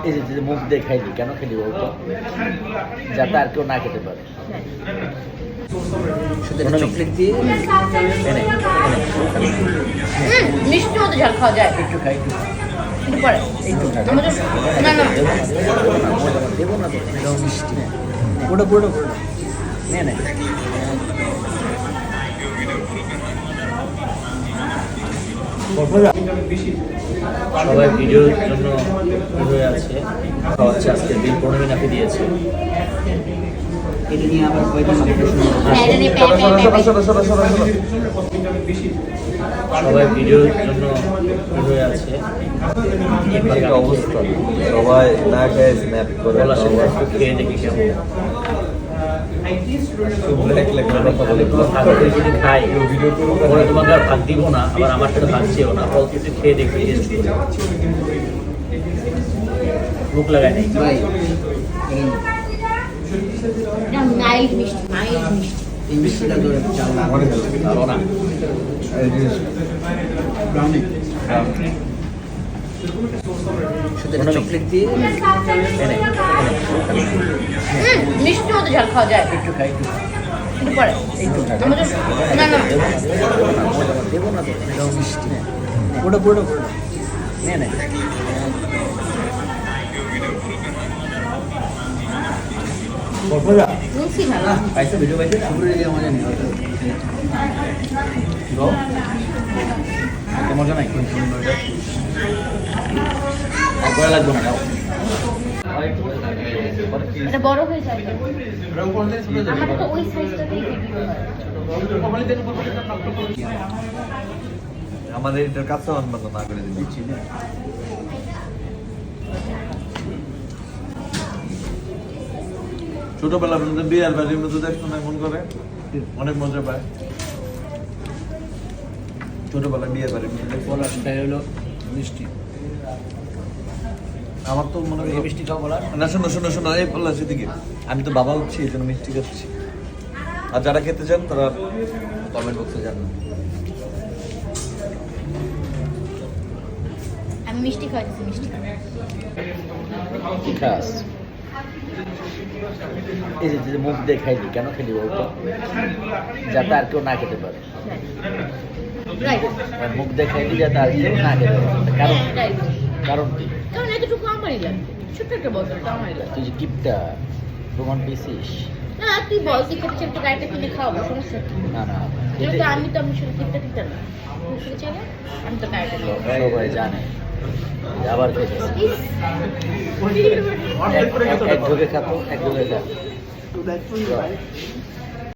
এই যে মুখ দেখাইলি কেন খেলি বলতো, যাতে আর কেউ না খেতে পারে। শুধু চকলেট দিয়ে এনে মিষ্টি মতো ঝাল খাওয়া যায়। একটু খাই, একটু পরে একটু খাই। না না দেবো না তো, এটাও মিষ্টি। পুরোটা পুরোটা পুরোটা নে নে। সবাই ভিডিওর জন্য হয়ে আছে, খাওয়াচ্ছে। আজকে বিল 15 নাকি দিয়েছে। এটা নিয়ে আবার কয়টা সবাই ভিডিওর জন্য হয়ে আছে। অবস্থা সবাই না খেয়ে স্ন্যাপ করে একটু খেয়ে দেখি কেমন। যদি খাই ওরা তোমাকে আর ভাত দিব না, আবার আমার সাথে ভাত চেয়েও না, অল্প একটু খেয়ে দেখি। মুখ লাগাই নাই মাইল্ড মিষ্টি, মাইল্ড মিষ্টি। এই মিষ্টিটা ধরে ভালো না। শুধু চকলেট দিয়ে এনে মিষ্টি মতো ঝাল খাওয়া যায়। একটু খাই, একটু পরে একটু খাই। না না দেবো না তো, এটাও মিষ্টি। পুরোটা পুরোটা পুরোটা নে নে। মিষ্টি ভালো। পাইছে ভিডিও পাইছে শুরু দিয়ে মজা নেই মজা নাই। একবার লাগবে না, যাও। এটা বড় হয়ে যায়। আমার তো ওই সাইজটাতেই ভিডিও হয়। আমাদের এটার কাছে অনবন্ধ না করে দিচ্ছি। ছোটবেলা পর্যন্ত বিয়ার বাড়ির মধ্যে দেখতো না, মন করে অনেক মজা পায়। ছোটবেলা বিয়ের বাড়ির মধ্যে দেখতো না। সেটাই হলো মিষ্টি। আমার তো মনে হয় মিষ্টি খাও বলার। না, শোনো শোনো শোনো, এই বললা সেদিকে আমি তো বাবা হচ্ছি, এই জন্য মিষ্টি খাচ্ছি। আর যারা খেতে চান তারা কমেন্ট বক্সে জানান। আমি মিষ্টি খাওয়াচ্ছি, মিষ্টি। কি খাস? এই যে মুখ দেখাইলি কেন খেলি বলতো, যাতে আর কেউ না খেতে পারে। রাইট মুখ দেখাইলি যাতে আর কেউ না খেতে পারে। কারণ রাইট। কারণ কি? কারণ এতটুকু আমারই লাগে, ছোট্ট একটা বোতল তো আমারই লাগে। তুই যে গিফটটা প্রমাণ পেয়েছিস? না তুই বল, তুই খেতে চাই, গাড়িটা কিনে খাওয়াবো, সমস্যা কি? না না, কিন্তু আমি তো আমি শুধু কিনতে দিতে না, খেতে চাইলে আমি তো গাড়িটা কিনে সবাই জানে যে আবার খেতে এক ঢোকে খাতো, এক ঢোকে খা।